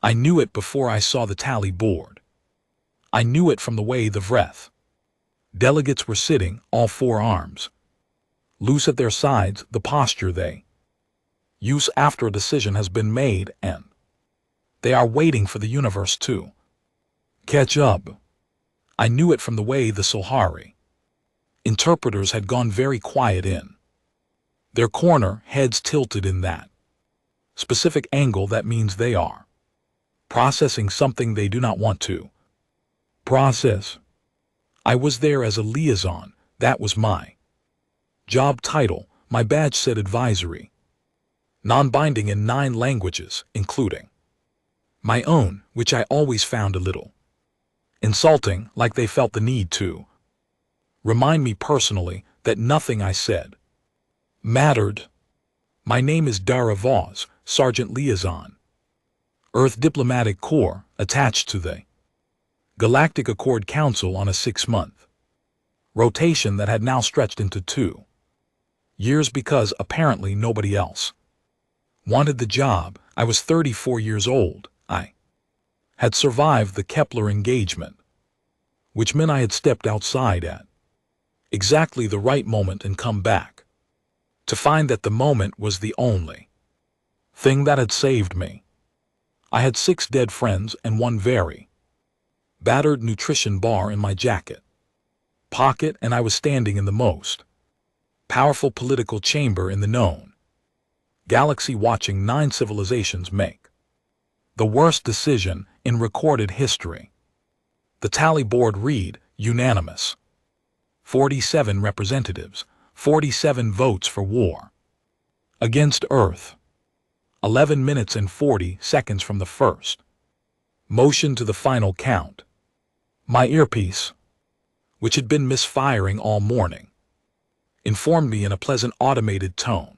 I knew it before I saw the tally board. I knew it from the way the Vreth delegates were sitting, all four arms loose at their sides, the posture they use after a decision has been made, and they are waiting for the universe to catch up. I knew it from the way the Solhari interpreters had gone very quiet in their corner, heads tilted in that specific angle that means they are processing something they do not want to process. I was there as a liaison. That was my job title. My badge said advisory, non-binding in 9 languages, including my own, which I always found a little insulting, like they felt the need to remind me personally that nothing I said mattered. My name is Dara Voss, Sergeant Liaison, Earth Diplomatic Corps, attached to the Galactic Accord Council on a 6-month rotation that had now stretched into 2 years because apparently nobody else wanted the job. I was 34 years old. I had survived the Kepler engagement, which meant I had stepped outside at exactly the right moment and come back to find that the moment was the only thing that had saved me. I had 6 dead friends and 1 very battered nutrition bar in my jacket pocket, and I was standing in the most powerful political chamber in the known galaxy, watching 9 civilizations make the worst decision in recorded history. The tally board read unanimous. 47 representatives, 47 votes for war against Earth. 11 minutes and 40 seconds from the first motion to the final count. My earpiece, which had been misfiring all morning, informed me in a pleasant automated tone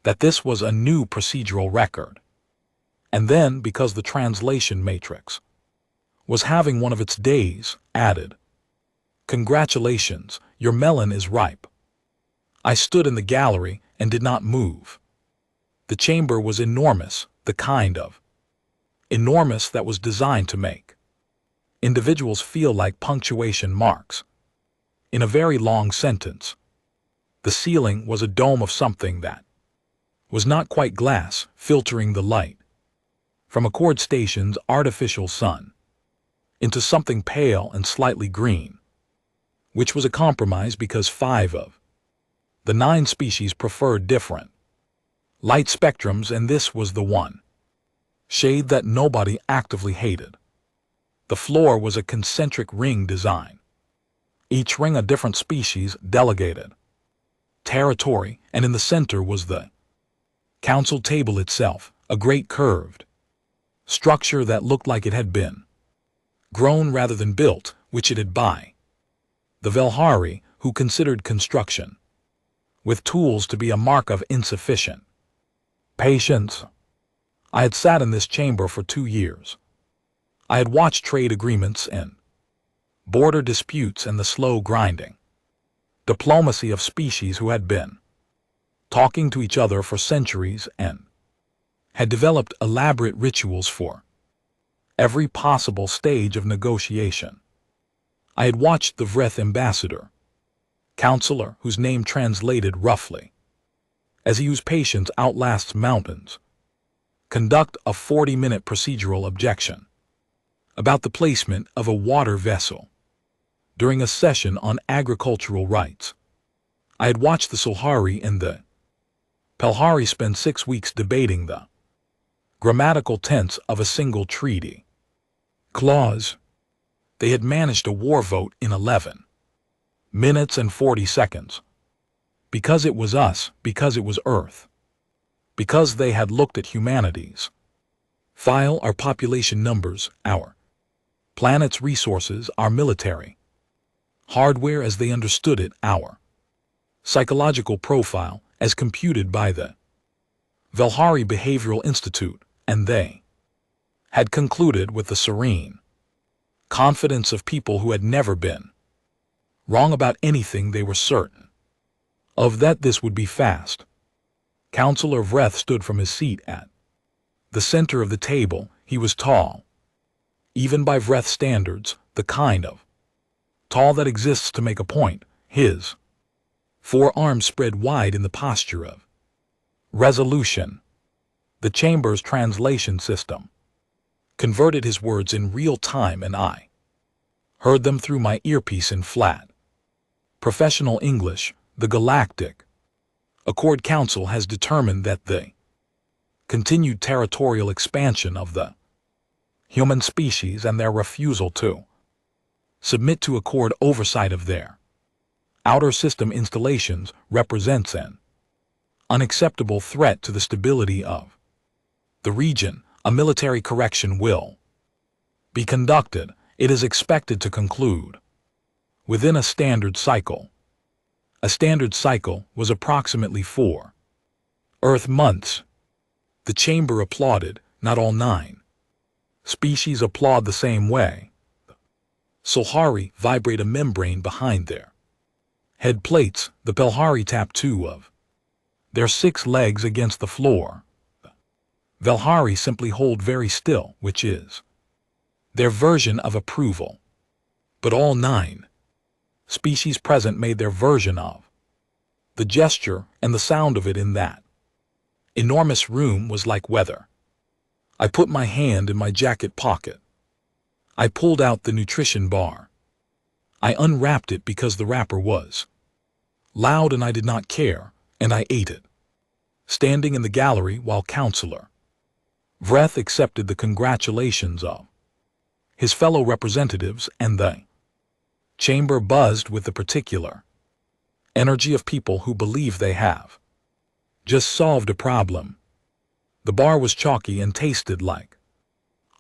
that this was a new procedural record. And then, because the translation matrix was having one of its days, added, "Congratulations, your melon is ripe." I stood in the gallery and did not move. The chamber was enormous, the kind of enormous that was designed to make individuals feel like punctuation marks in a very long sentence. The ceiling was a dome of something that was not quite glass, filtering the light from Accord Station's artificial sun into something pale and slightly green, which was a compromise because 5 of the 9 species preferred different light spectrums, and this was the one shade that nobody actively hated. The floor was a concentric ring design, each ring a different species delegated territory, and in the center was the council table itself, a great curved structure that looked like it had been grown rather than built, which it had by the Velhari, who considered construction with tools to be a mark of insufficient patience. I had sat in this chamber for 2 years. I had watched trade agreements and border disputes and the slow grinding diplomacy of species who had been talking to each other for centuries and had developed elaborate rituals for every possible stage of negotiation. I had watched the Vreth ambassador, counselor, whose name translated roughly as he whose patience outlasts mountains, conduct a 40-minute procedural objection about the placement of a water vessel during a session on agricultural rights. I had watched the Solhari and the Pelhari spend 6 weeks debating the grammatical tense of a single treaty clause. They had managed a war vote in 11 minutes and 40 seconds. Because it was us, because it was Earth, because they had looked at humanity's file, our population numbers, our planet's resources, our military hardware as they understood it, our psychological profile as computed by the Velhari Behavioral Institute, and they had concluded with the serene confidence of people who had never been wrong about anything. They were certain of that this would be fast. Counselor Vreth stood from his seat at the center of the table. He was tall. Even by Vreth standards, the kind of tall that exists to make a point. His forearms spread wide in the posture of resolution. The chamber's translation system converted his words in real time, and I heard them through my earpiece in flat professional English. The Galactic Accord Council has determined that the continued territorial expansion of the human species and their refusal to submit to Accord oversight of their outer system installations represents an unacceptable threat to the stability of the region. A military correction will be conducted. It is expected to conclude within a standard cycle. A standard cycle was approximately 4 Earth months. The chamber applauded. Not all 9 species applaud the same way. Solhari vibrate a membrane behind their head plates. The Pelhari tap 2 of their 6 legs against the floor. Velhari simply hold very still, which is their version of approval. But all 9 species present made their version of the gesture, and the sound of it in that enormous room was like weather. I put my hand in my jacket pocket. I pulled out the nutrition bar. I unwrapped it because the wrapper was loud and I did not care, and I ate it, standing in the gallery while Counselor Vreth accepted the congratulations of his fellow representatives, and the chamber buzzed with the particular energy of people who believe they have just solved a problem. The bar was chalky and tasted like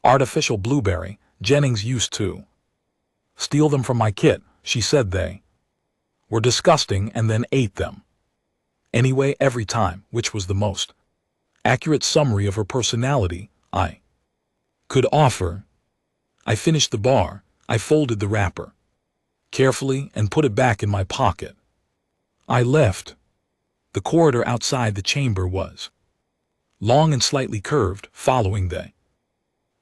artificial blueberry. Jennings used to steal them from my kit. She said they were disgusting and then ate them anyway every time, which was the most accurate summary of her personality I could offer. I finished the bar. I folded the wrapper carefully and put it back in my pocket. I left. The corridor outside the chamber was long and slightly curved, following the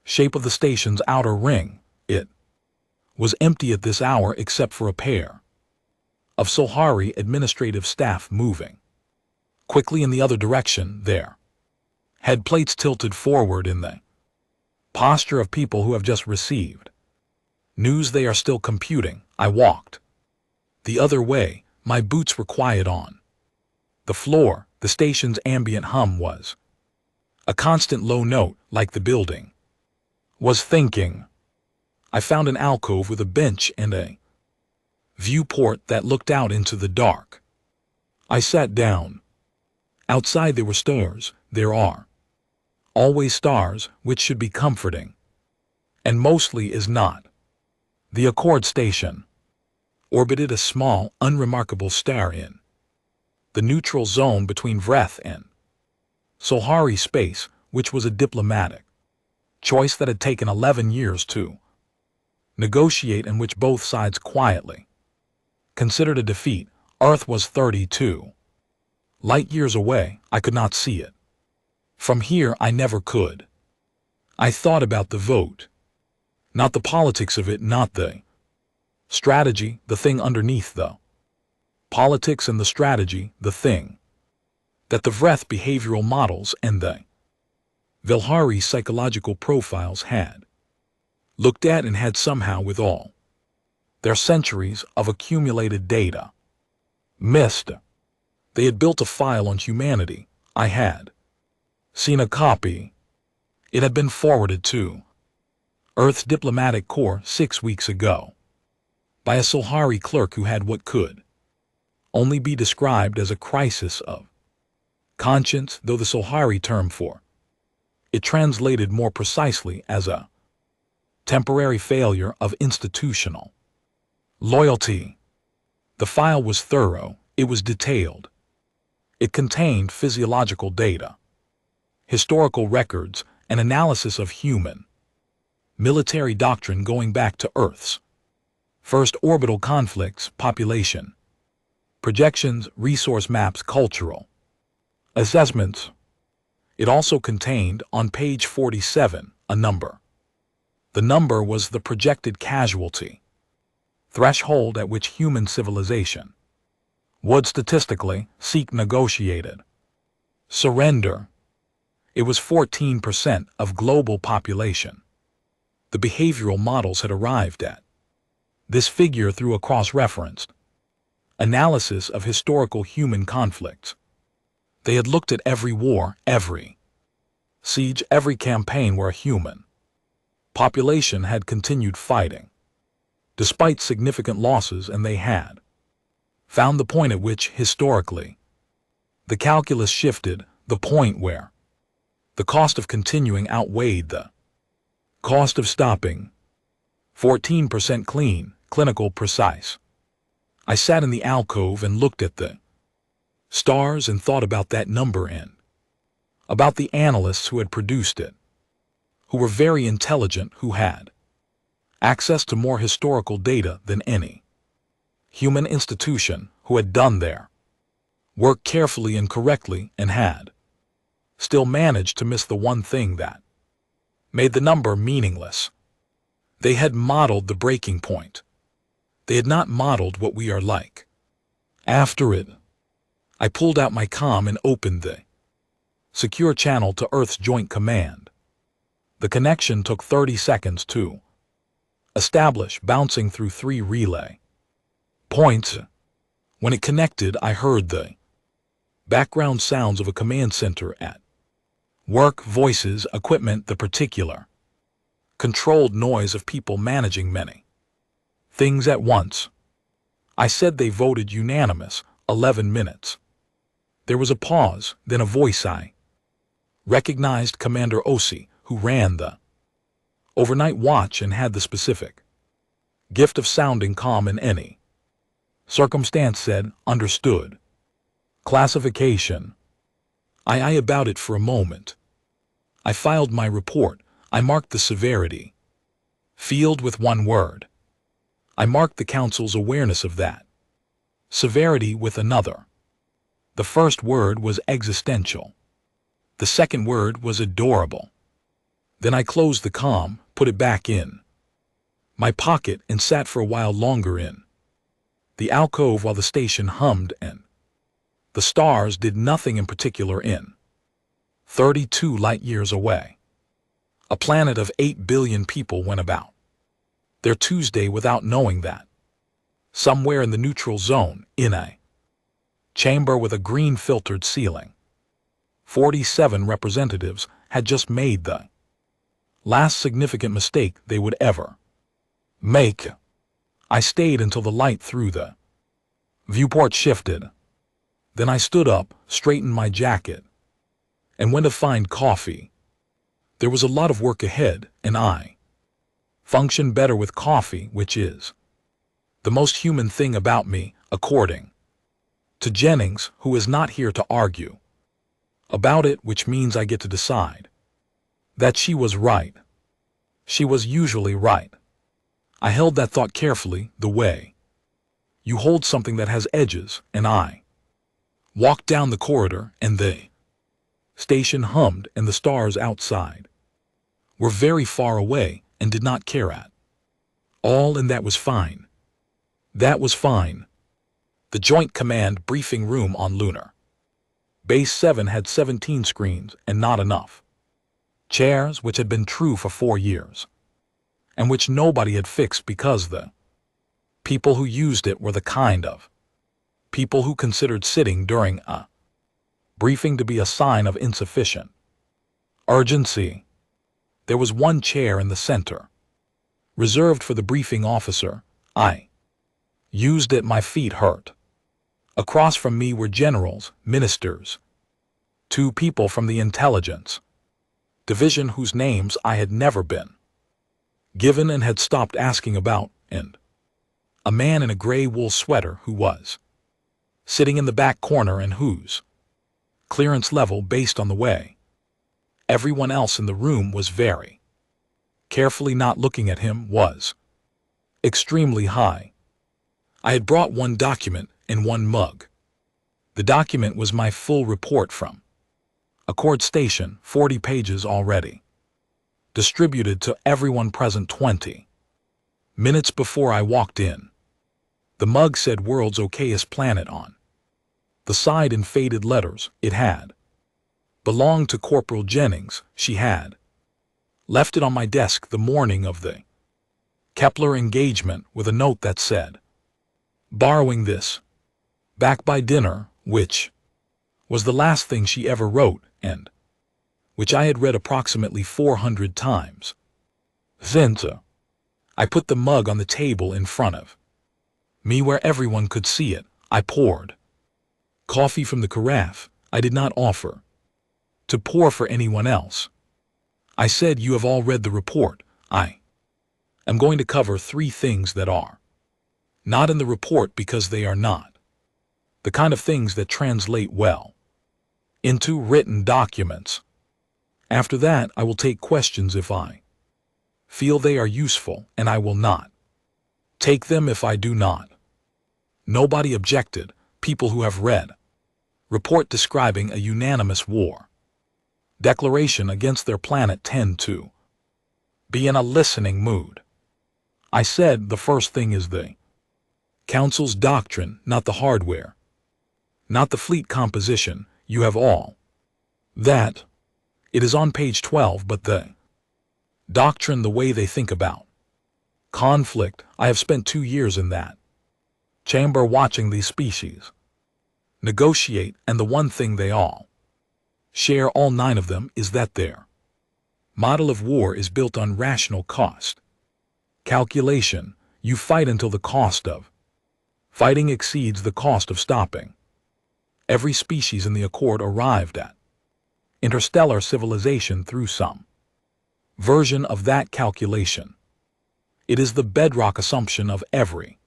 shape of the station's outer ring. It was empty at this hour except for a pair of Solhari administrative staff moving quickly in the other direction, their head plates tilted forward in the posture of people who have just received news they are still computing. I walked the other way. My boots were quiet on the floor. The station's ambient hum was a constant low note, like the building was thinking. I found an alcove with a bench and a viewport that looked out into the dark. I sat down. Outside there were stars. There are always stars, which should be comforting, and mostly is not. The Accord station orbited a small, unremarkable star in the neutral zone between Vreth and Solhari space, which was a diplomatic choice that had taken 11 years to negotiate and which both sides quietly considered a defeat. Earth was 32 light years away. I could not see it. From here I never could. I thought about the vote. Not the politics of it, not the strategy, the thing underneath the politics, and the strategy, the thing that the Vreth behavioral models and the Velhari psychological profiles had looked at and had somehow, with all their centuries of accumulated data, missed. They had built a file on humanity. I had seen a copy. It had been forwarded to Earth's diplomatic corps 6 weeks ago by a Solhari clerk who had what could only be described as a crisis of conscience, though the Solhari term for it translated more precisely as a temporary failure of institutional loyalty. The file was thorough. It was detailed. It contained physiological data, historical records, and analysis of human military doctrine going back to Earth's first orbital conflicts, population projections, resource maps, cultural assessments. It also contained, on page 47, a number. The number was the projected casualty threshold at which human civilization would statistically seek negotiated surrender. It was 14% of global population. The behavioral models had arrived at this figure through a cross-referenced analysis of historical human conflicts. They had looked at every war, every siege, every campaign where a human population had continued fighting, despite significant losses, and they had found the point at which, historically, the calculus shifted, the point where the cost of continuing outweighed the cost of stopping. 14% clean, clinical, precise. I sat in the alcove and looked at the stars and thought about that number and about the analysts who had produced it, who were very intelligent, who had access to more historical data than any human institution, who had done their work carefully and correctly and had still managed to miss the one thing that made the number meaningless. They had modeled the breaking point. They had not modeled what we are like. After it, I pulled out my comm and opened the secure channel to Earth's Joint Command. The connection took 30 seconds to establish, bouncing through 3 relay points. When it connected, I heard the background sounds of a command center at work, voices, equipment, the particular controlled noise of people managing many things at once. I said they voted unanimous, 11 minutes. There was a pause, then a voice. I recognized Commander Osi, who ran the overnight watch and had the specific gift of sounding calm in any circumstance. Said, understood. Classification. I about it for a moment. I filed my report. I marked the severity field with one word. I marked the Council's awareness of that severity with another. The first word was existential. The second word was adorable. Then I closed the comm, put it back in my pocket, and sat for a while longer in the alcove while the station hummed and the stars did nothing in particular. In 32 light-years away, a planet of 8 billion people went about their Tuesday without knowing that. Somewhere in the neutral zone, in a chamber with a green-filtered ceiling, 47 representatives had just made the last significant mistake they would ever make. I stayed until the light through the viewport shifted. Then I stood up, straightened my jacket, and went to find coffee. There was a lot of work ahead, and I function better with coffee, which is the most human thing about me, according to Jennings, who is not here to argue about it, which means I get to decide that she was right. She was usually right. I held that thought carefully, the way you hold something that has edges, and I walked down the corridor, and the station hummed, and the stars outside were very far away and did not care at all, and that was fine. That was fine. The Joint Command briefing room on Lunar Base 7 had 17 screens and not enough chairs, which had been true for 4 years, and which nobody had fixed because the people who used it were the kind of people who considered sitting during a briefing to be a sign of insufficient urgency. There was one chair in the center, reserved for the briefing officer. I used it. My feet hurt. Across from me were generals, ministers, 2 people from the intelligence division whose names I had never been given and had stopped asking about, and a man in a gray wool sweater who was sitting in the back corner and whose clearance level, based on the way everyone else in the room was very carefully not looking at him, was extremely high. I had brought one document and one mug. The document was my full report from Accord Station, 40 pages already. distributed to everyone present 20 minutes before I walked in. The mug said "World's Okayest Planet" on the side in faded letters. It had belonged to Corporal Jennings. She had left it on my desk the morning of the Kepler engagement with a note that said, "Borrowing this back by dinner," which was the last thing she ever wrote, and which I had read approximately 400 times. Then I put the mug on the table in front of me where everyone could see it. I poured coffee from the carafe. I did not offer to pour for anyone else. I said, "You have all read the report. I am going to cover 3 things that are not in the report because they are not the kind of things that translate well into written documents. After that, I will take questions if I feel they are useful, and I will not take them if I do not." Nobody objected. People who have read report describing a unanimous war declaration against their planet tend to be in a listening mood. I said, "The first thing is the Council's doctrine, not the hardware, not the fleet composition. You have all that. It is on page 12, but the doctrine, the way they think about conflict, I have spent 2 years in that chamber watching these species negotiate, and the one thing they all share, all 9 of them, is that their model of war is built on rational cost calculation. You fight until the cost of fighting exceeds the cost of stopping. Every species in the Accord arrived at interstellar civilization through some version of that calculation. It is the bedrock assumption of every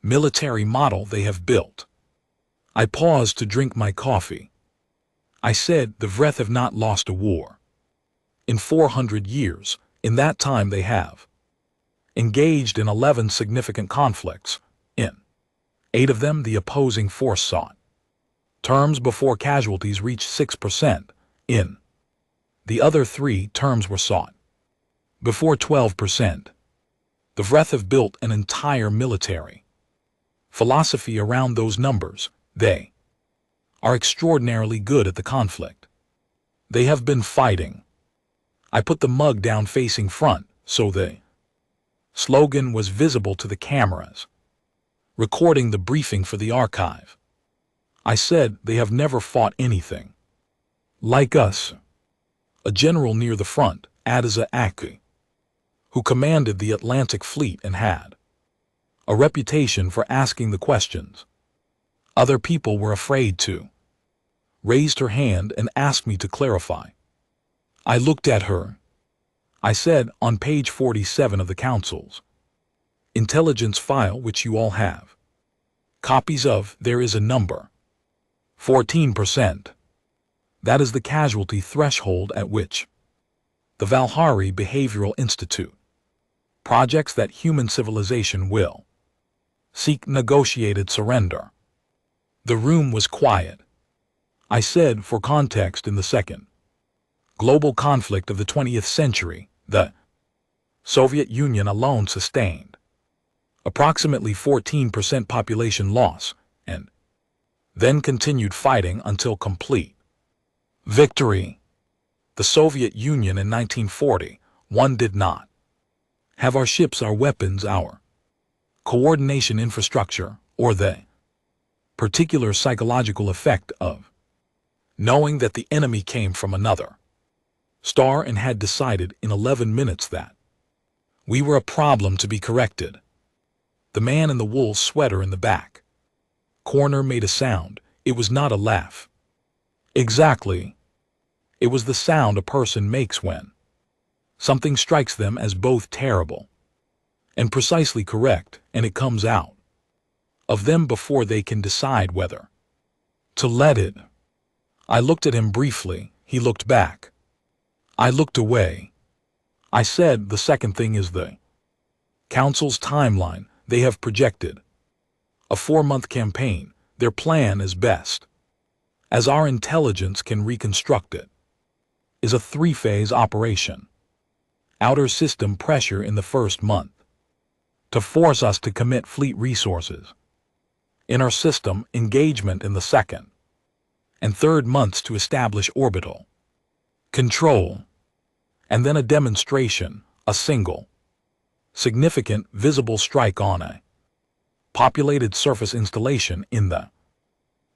military model they have built." I paused to drink my coffee. I said, "The Vreth have not lost a war in 400 years. In that time they have engaged in 11 significant conflicts. In 8 of them the opposing force sought terms before casualties reached 6%. In the other 3, terms were sought before 12%. The Vreth have built an entire military philosophy around those numbers. They are extraordinarily good at the conflict they have been fighting." I put the mug down facing front, so the slogan was visible to the cameras recording the briefing for the archive. I said, "They have never fought anything like us." A general near the front, Adisa Aki, who commanded the Atlantic Fleet and had a reputation for asking the questions other people were afraid to, raised her hand and asked me to clarify. I looked at her. I said, "On page 47 of the Council's intelligence file, which you all have copies of, there is a number, 14%. That is the casualty threshold at which the Valhari Behavioral Institute projects that human civilization will seek negotiated surrender." The room was quiet. I said, "For context, in the second global conflict of the 20th century, the Soviet Union alone sustained approximately 14% population loss, and then continued fighting until complete victory. The Soviet Union in 1941 did not have our ships, our weapons, our coordination infrastructure, or the particular psychological effect of knowing that the enemy came from another star and had decided in 11 minutes that we were a problem to be corrected." The man in the wool sweater in the back corner made a sound. It was not a laugh. Exactly. It was the sound a person makes when something strikes them as both terrible and precisely correct, and it comes out of them before they can decide whether to let it. I looked at him briefly. He looked back. I looked away. I said, "The second thing is the Council's timeline. They have projected a 4-month campaign. Their plan, as best as our intelligence can reconstruct it, is a 3-phase operation. outer system pressure in the first month, to force us to commit fleet resources. Inner system engagement in the second and third months to establish orbital control, and then a demonstration, a single, significant visible strike on a populated surface installation in the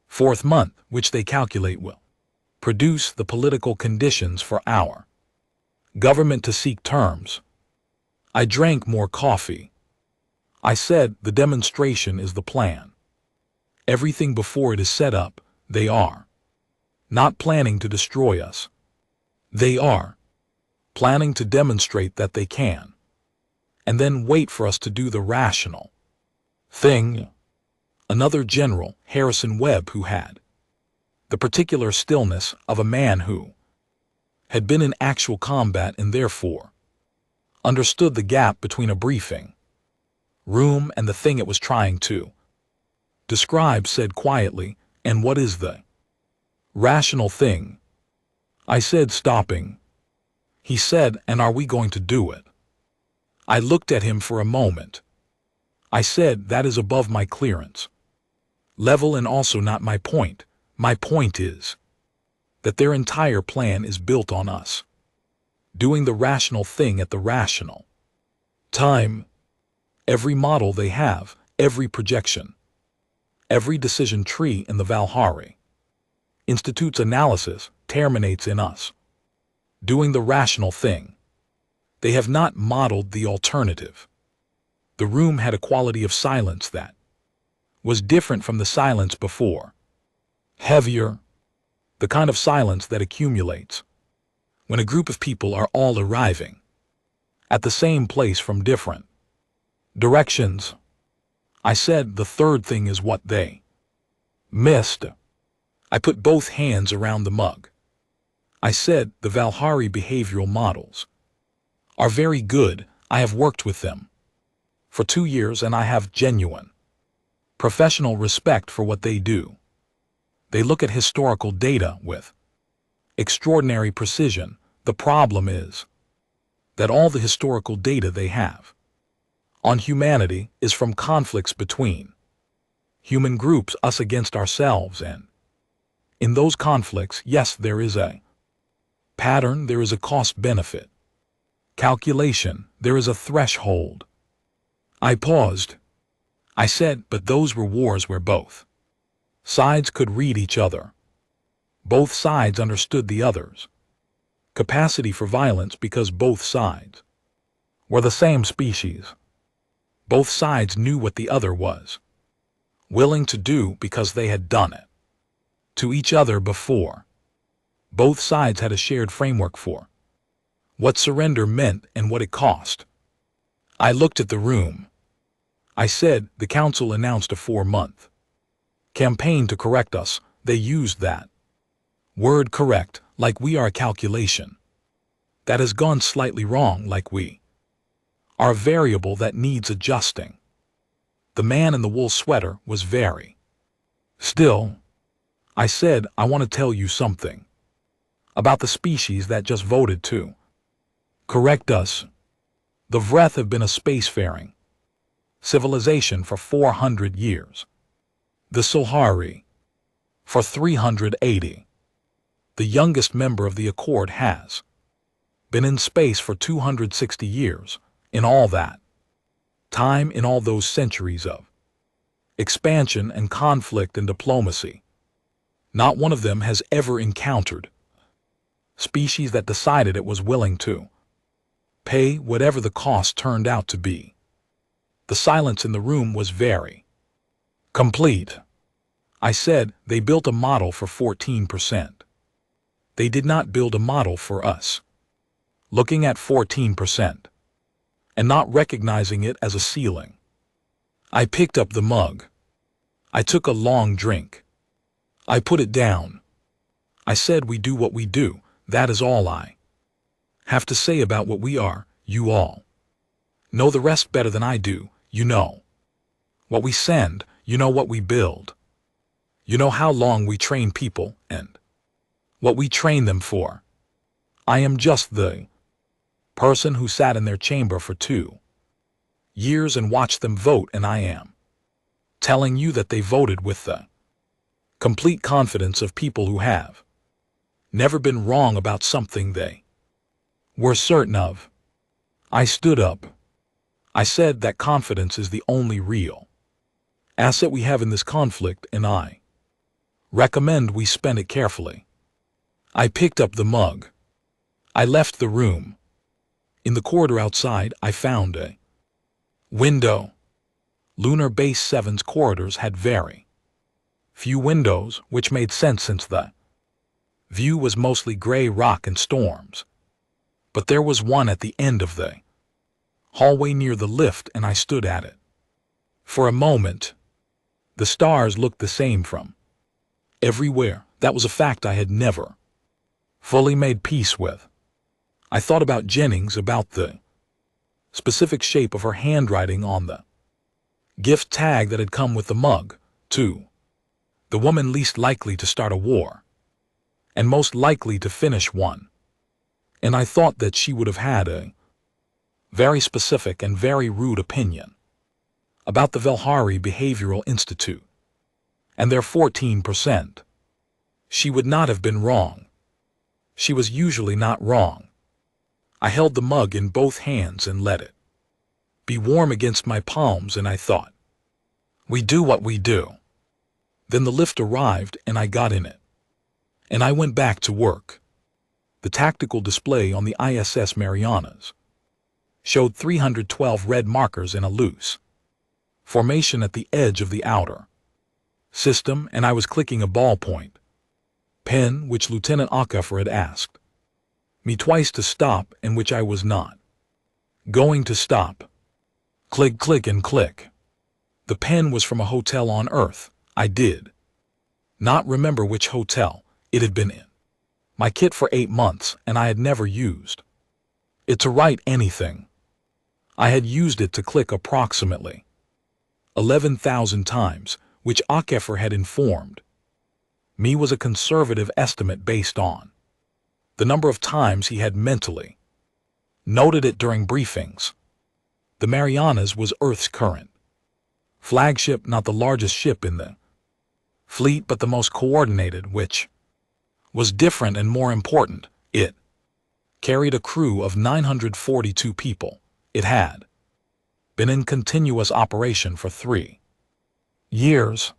fourth month, which they calculate will produce the political conditions for our government to seek terms. I drank more coffee. I said, the demonstration is the plan. Everything before it is set up. They are not planning to destroy us. They are planning to demonstrate that they can, and then wait for us to do the rational thing. Another general, Harrison Webb, who had the particular stillness of a man who had been in actual combat and therefore understood the gap between a briefing room and the thing it was trying to describe, said quietly, "And what is the rational thing?" I said, stopping. He said, "And are we going to do it?" I looked at him for a moment. I said, "That is above my clearance level and also not my point. My point is that their entire plan is built on us doing the rational thing at the rational time. Every model they have, every projection, every decision tree in the Valhari Institute's analysis terminates in us doing the rational thing. They have not modeled the alternative. The room had a quality of silence that was different from the silence before. Heavier, the kind of silence that accumulates when a group of people are all arriving at the same place from different directions. I said, the third thing is what they missed. I put both hands around the mug. I said, the Valhari behavioral models are very good. I have worked with them for 2 years and I have genuine professional respect for what they do. They look at historical data with extraordinary precision. The problem is that all the historical data they have on humanity is from conflicts between human groups, us against ourselves, and in those conflicts, yes, there is a pattern, there is a cost-benefit calculation, there is a threshold. I paused. I said, but those were wars where both sides could read each other. Both sides understood the other's capacity for violence because both sides were the same species. Both sides knew what the other was willing to do because they had done it to each other before. Both sides had a shared framework for what surrender meant and what it cost. I looked at the room. I said, the council announced a 4-month campaign to correct us. They used that word correct, like we are a calculation that has gone slightly wrong, like we are a variable that needs adjusting. The man in the wool sweater was very still. I said, I want to tell you something about the species that just voted to correct us. The Vreth have been a spacefaring civilization for 400 years. The Solhari for 380. The youngest member of the Accord has been in space for 260 years. In all that time, in all those centuries of expansion and conflict and diplomacy, not one of them has ever encountered species that decided it was willing to pay whatever the cost turned out to be. The silence in the room was very complete. I said, they built a model for 14%. They did not build a model for us. Looking at 14% and not recognizing it as a ceiling. I picked up the mug. I took a long drink. I put it down. I said, we do what we do. That is all I have to say about what we are. You all know the rest better than I do. You know what we send. You know what we build. You know how long we train people and what we train them for. I am just the person who sat in their chamber for 2 years and watched them vote, and I am telling you that they voted with the complete confidence of people who have never been wrong about something they were certain of. I stood up. I said that confidence is the only real asset we have in this conflict, and I recommend we spend it carefully. I picked up the mug. I left the room. In the corridor outside, I found a window. Lunar Base 7's corridors had very few windows, which made sense since the view was mostly gray rock and storms. But there was one at the end of the hallway near the lift, and I stood at it. For a moment, the stars looked the same from everywhere. That was a fact I had never fully made peace with. I thought about Jennings, about the specific shape of her handwriting on the gift tag that had come with the mug, too. The woman least likely to start a war, and most likely to finish one. And I thought that she would have had a very specific and very rude opinion about the Velhari Behavioral Institute and their 14%. She would not have been wrong. She was usually not wrong. I held the mug in both hands and let it be warm against my palms, and I thought, we do what we do. Then the lift arrived, and I got in it. And I went back to work. The tactical display on the ISS Marianas showed 312 red markers in a loose formation at the edge of the outer system, and I was clicking a ballpoint pen, which Lieutenant Okafor had asked me twice to stop, and which I was not going to stop. Click, click, and click. The pen was from a hotel on Earth. I did not remember which hotel. It had been in my kit for 8 months, and I had never used it to write anything. I had used it to click approximately 11,000 times, which Okafor had informed me was a conservative estimate based on the number of times he had mentally noted it during briefings. The Marianas was Earth's current flagship, not the largest ship in the fleet, but the most coordinated, which was different and more important. It carried a crew of 942 people. It had been in continuous operation for 3 years.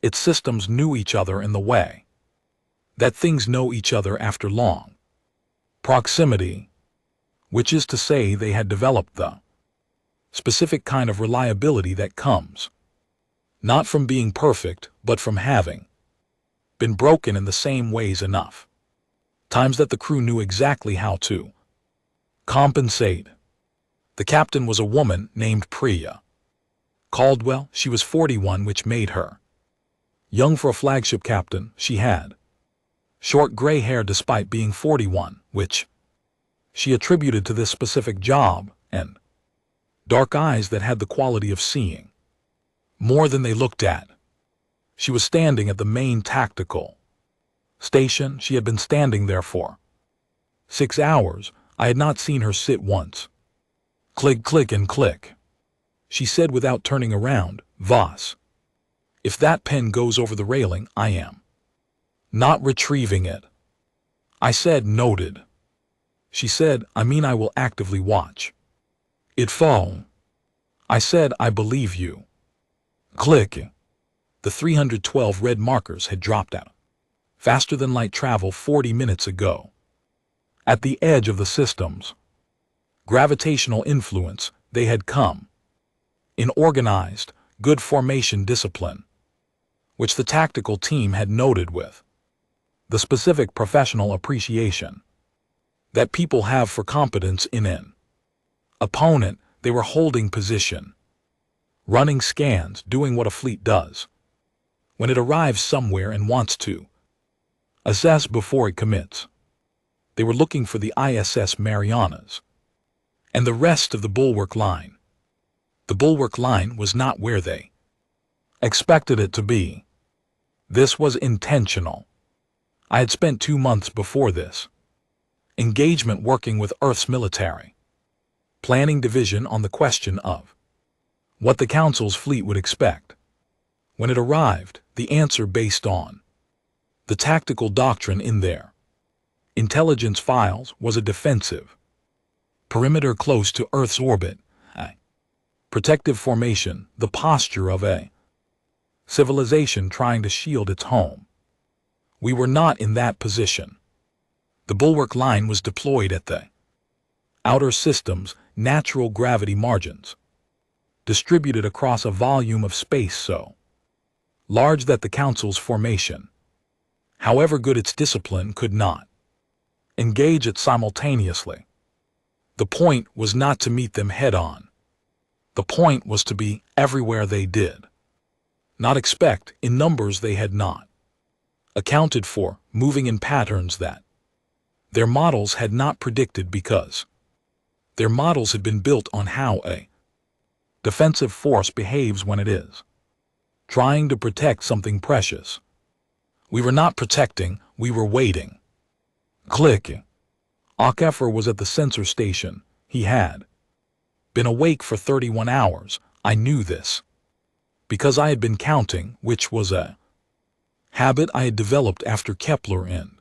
Its systems knew each other in the way that things know each other after long proximity, which is to say they had developed the specific kind of reliability that comes not from being perfect, but from having been broken in the same ways enough times that the crew knew exactly how to compensate. The captain was a woman named Priya Caldwell. She was 41, which made her young for a flagship captain. She had short gray hair despite being 41, which she attributed to this specific job, and dark eyes that had the quality of seeing more than they looked at. She was standing at the main tactical station. She had been standing there for 6 hours. I had not seen her sit once. Click, click, and click. She said without turning around, Voss, if that pen goes over the railing, I am not retrieving it. I said, noted. She said, I mean, I will actively watch it fall. I said, I believe you. Click. The 312 red markers had dropped out faster than light travel 40 minutes ago. At the edge of the system's gravitational influence, they had come in organized, good formation discipline, which the tactical team had noted with the specific professional appreciation that people have for competence in an opponent. They were holding position, running scans, doing what a fleet does when it arrives somewhere and wants to assess before it commits. They were looking for the ISS Marianas and the rest of the bulwark line. The bulwark line was not where they expected it to be. This was intentional. I had spent 2 months before this Engagement working with Earth's military. Planning division on the question of what the Council's fleet would expect. When it arrived, the answer based on the tactical doctrine in their intelligence files was a defensive perimeter close to Earth's orbit, a protective formation, the posture of a civilization trying to shield its home. We were not in that position. The bulwark line was deployed at the outer system's natural gravity margins, distributed across a volume of space so large that the Council's formation, however good its discipline, could not engage it simultaneously. The point was not to meet them head-on. The point was to be everywhere they did not expect, in numbers they had not accounted for, moving in patterns that their models had not predicted, because their models had been built on how a defensive force behaves when it is trying to protect something precious. We were not protecting, we were waiting. Click. Akafor was at the sensor station. He had been awake for 31 hours. I knew this because I had been counting, which was a habit I had developed after Kepler and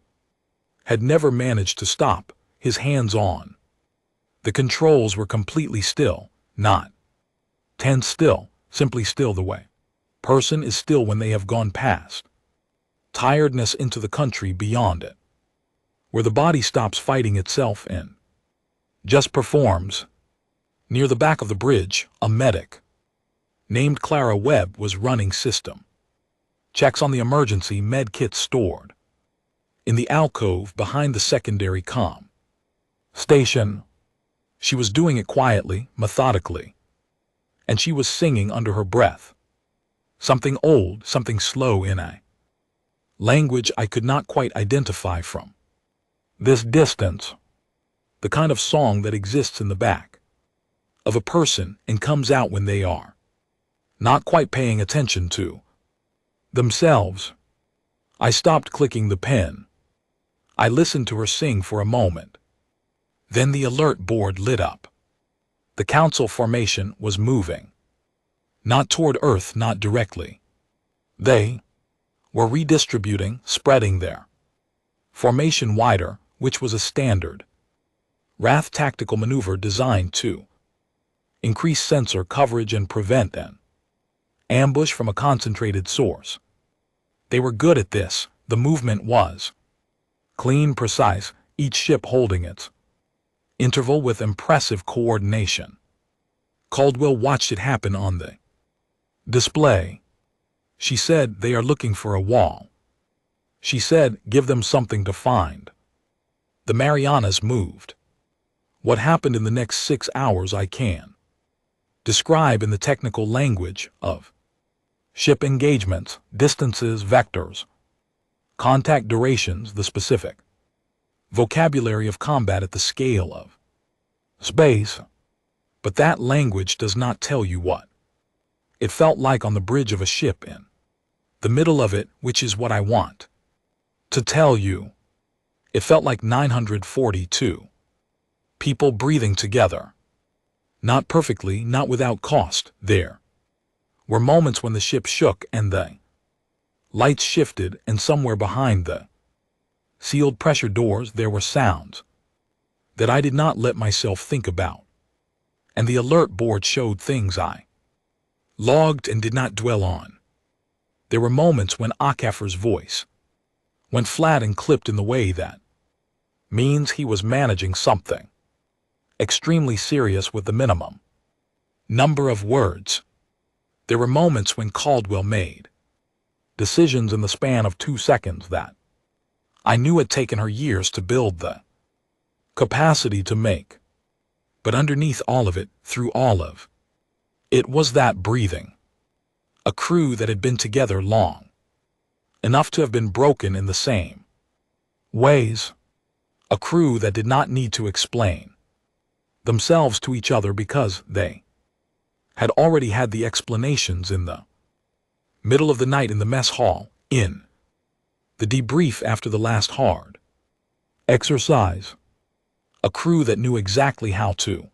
had never managed to stop his hands on. The controls were completely still, not tense still, simply still the way person is still when they have gone past tiredness into the country beyond it, where the body stops fighting itself and just performs. Near the back of the bridge, a medic named Clara Webb was running system checks on the emergency med kits stored in the alcove behind the secondary comm station. She was doing it quietly, methodically, and she was singing under her breath. Something old, something slow in a language I could not quite identify from this distance. The kind of song that exists in the back of a person and comes out when they are not quite paying attention to themselves. I stopped clicking the pen. I listened to her sing for a moment. Then the alert board lit up. The Council formation was moving. Not toward Earth, not directly. They were redistributing, spreading their formation wider, which was a standard Wrath tactical maneuver designed to increase sensor coverage and prevent an ambush from a concentrated source. They were good at this. The movement was clean, precise, each ship holding its interval with impressive coordination. Caldwell watched it happen on the display. She said, "They are looking for a wall." She said, "Give them something to find." The Marianas moved. What happened in the next 6 hours I can describe in the technical language of ship engagements, distances, vectors, contact durations, the specific vocabulary of combat at the scale of space. But that language does not tell you what it felt like on the bridge of a ship in the middle of it, which is what I want to tell you. It felt like 942 people breathing together. Not perfectly, not without cost. There were moments when the ship shook and the lights shifted, and somewhere behind the sealed pressure doors there were sounds that I did not let myself think about. And the alert board showed things I logged and did not dwell on. There were moments when Akafor's voice went flat and clipped in the way that means he was managing something extremely serious with the minimum number of words. There were moments when Caldwell made decisions in the span of 2 seconds that I knew had taken her years to build the capacity to make. But underneath all of it, through all of it, was that breathing. A crew that had been together long enough to have been broken in the same ways. A crew that did not need to explain themselves to each other because they had already had the explanations in the middle of the night in the mess hall, in the debrief after the last hard exercise. A crew that knew exactly how to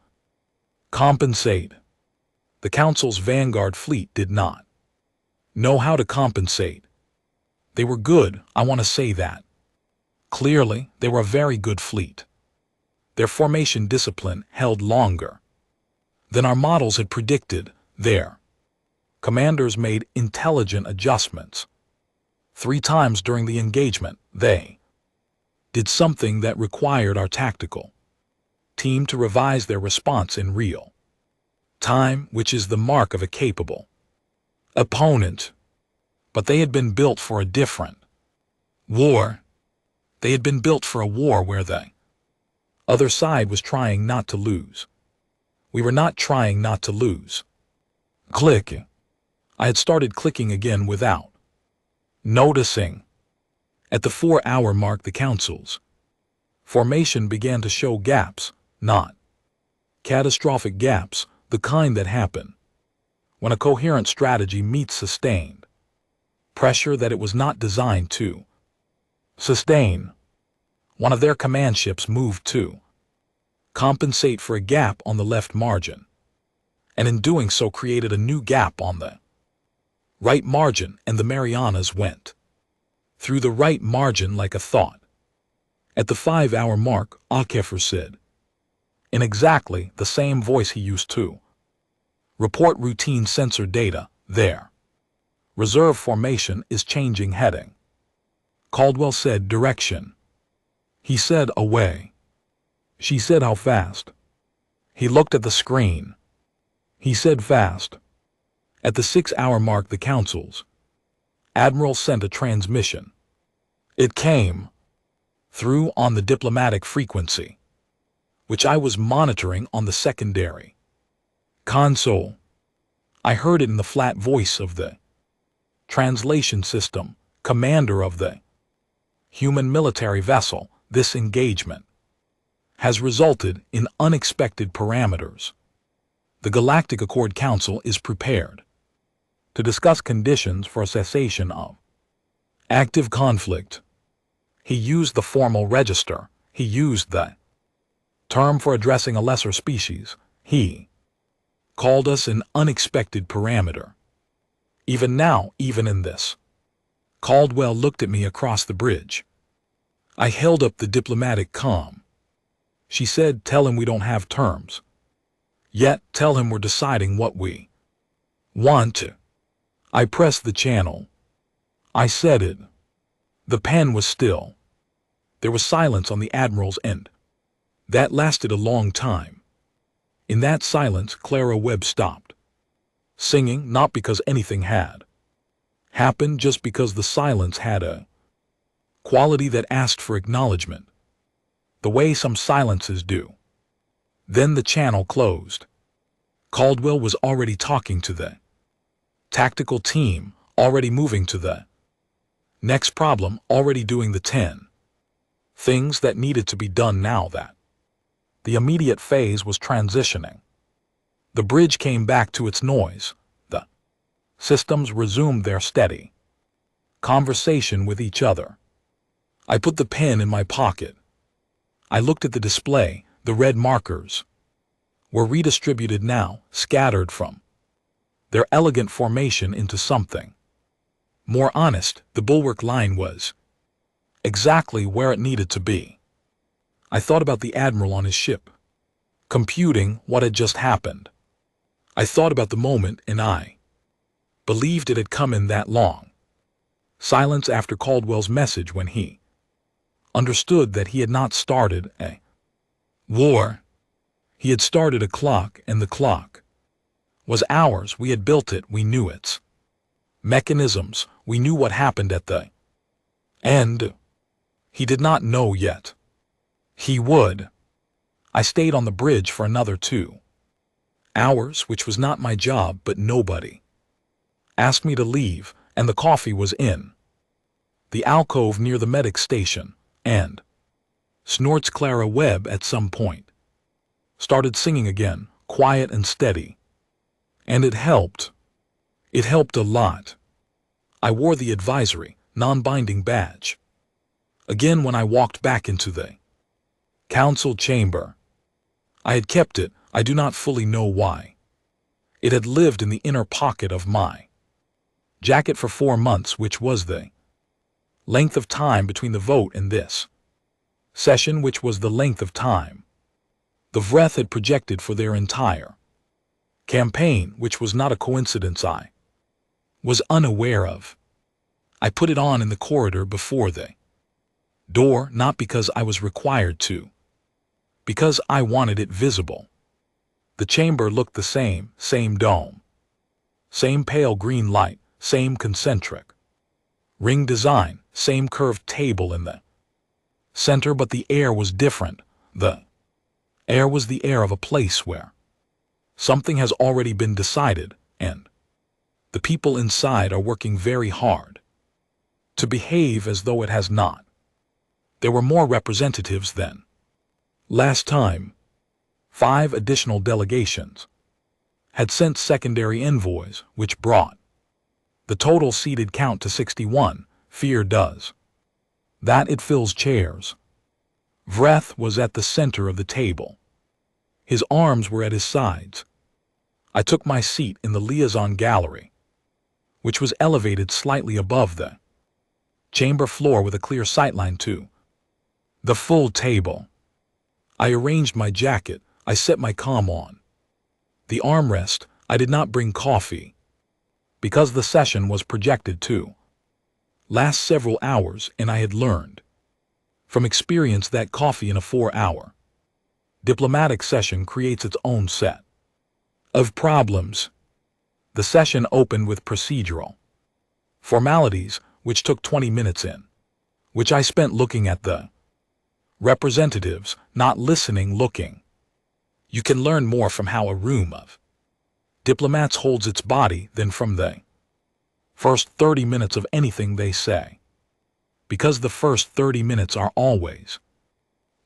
compensate. The Council's Vanguard fleet did not know how to compensate. They were good, I want to say that. Clearly, they were a very good fleet. Their formation discipline held longer than our models had predicted. Their commanders made intelligent adjustments. 3 times during the engagement, they did something that required our tactical team to revise their response in real time, which is the mark of a capable opponent. But they had been built for a different war. They had been built for a war where the other side was trying not to lose. We were not trying not to lose. Click. I had started clicking again without noticing. At the 4-hour mark, the Council's formation began to show gaps, not catastrophic gaps, the kind that happen when a coherent strategy meets sustained pressure that it was not designed to sustain. One of their command ships moved to compensate for a gap on the left margin, and in doing so created a new gap on the right margin, and the Marianas went through the right margin like a thought. At the 5-hour mark, Akefer said, in exactly the same voice he used to report routine sensor data, their reserve formation is changing heading. Caldwell said direction. He said away. She said how fast. He looked at the screen. He said fast. At the 6-hour mark, the Council's admiral sent a transmission. It came through on the diplomatic frequency, which I was monitoring on the secondary console. I heard it in the flat voice of the translation system, commander of the human military vessel. This engagement has resulted in unexpected parameters. The Galactic Accord Council is prepared to discuss conditions for a cessation of active conflict. He used the formal register. He used the term for addressing a lesser species. He called us an unexpected parameter. Even now, even in this. Caldwell looked at me across the bridge. I held up the diplomatic comm. She said, tell him we don't have terms. Yet, tell him we're deciding what we want to. I pressed the channel. I said it. The pen was still. There was silence on the Admiral's end. That lasted a long time. In that silence, Clara Webb stopped singing, not because anything had happened, just because the silence had a quality that asked for acknowledgement, the way some silences do. Then the channel closed. Caldwell was already talking to the tactical team, already moving to the next problem, already doing the 10 things that needed to be done now that the immediate phase was transitioning. The bridge came back to its noise. The systems resumed their steady conversation with each other. I put the pen in my pocket. I looked at the display. The red markers were redistributed now, scattered from their elegant formation into something more honest. The bulwark line was exactly where it needed to be. I thought about the Admiral on his ship, computing what had just happened. I thought about the moment, and I believed it had come in that long silence after Caldwell's message, when he understood that he had not started a war. He had started a clock, and the clock was ours. We had built it. We knew its mechanisms. We knew what happened at the end. He did not know yet. He would. I stayed on the bridge for another 2 hours, which was not my job, but nobody asked me to leave, and the coffee was in the alcove near the medic station, and Snorts Clara Webb at some point started singing again, quiet and steady. And it helped. It helped a lot. I wore the advisory, non-binding badge again when I walked back into the Council chamber. I had kept it, I do not fully know why. It had lived in the inner pocket of my jacket for 4 months, which was the length of time between the vote and this session, which was the length of time the Vreth had projected for their entire campaign, which was not a coincidence I was unaware of. I put it on in the corridor before the door, not because I was required to, because I wanted it visible. The chamber looked the same dome, same pale green light, same concentric ring design, same curved table in the center, but the air was different. The air was the air of a place where something has already been decided, and the people inside are working very hard to behave as though it has not. There were more representatives than last time. 5 additional delegations had sent secondary envoys, which brought the total seated count to 61. Fear does that it fills chairs. Vreth was at the center of the table. His arms were at his sides. I took my seat in the liaison gallery, which was elevated slightly above the chamber floor with a clear sightline to the full table. I arranged my jacket. I set my comm on the armrest. I did not bring coffee, because the session was projected to last several hours, and I had learned from experience that coffee in a 4-hour diplomatic session creates its own set of problems. The session opened with procedural formalities, which took 20 minutes in, which I spent looking at the representatives, not listening, looking. You can learn more from how a room of diplomats holds its body than from the first 30 minutes of anything they say, because the first 30 minutes are always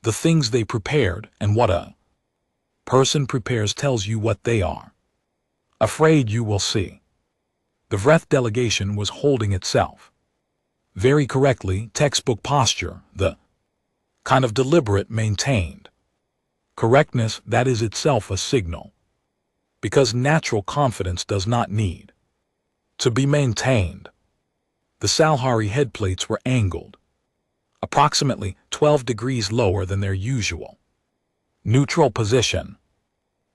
the things they prepared, and what a person prepares tells you what they are afraid you will see. The Vreth delegation was holding itself very correctly, textbook posture, the kind of deliberate, maintained correctness that is itself a signal, because natural confidence does not need to be maintained. The Salhari headplates were angled approximately 12 degrees lower than their usual neutral position.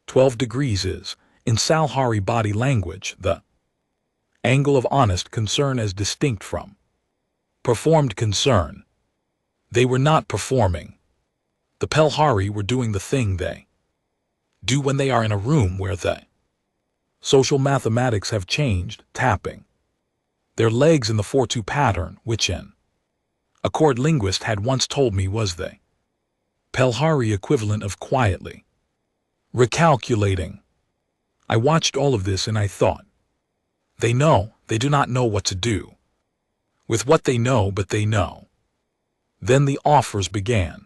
12 degrees is, in Salhari body language, the angle of honest concern as distinct from performed concern. They were not performing. The Pelhari were doing the thing they do when they are in a room where the social mathematics have changed, tapping their legs in the 4-2 pattern, which an accord linguist had once told me was the Pelhari equivalent of quietly recalculating. I watched all of this and I thought, they know, they do not know what to do with what they know, but they know. Then the offers began.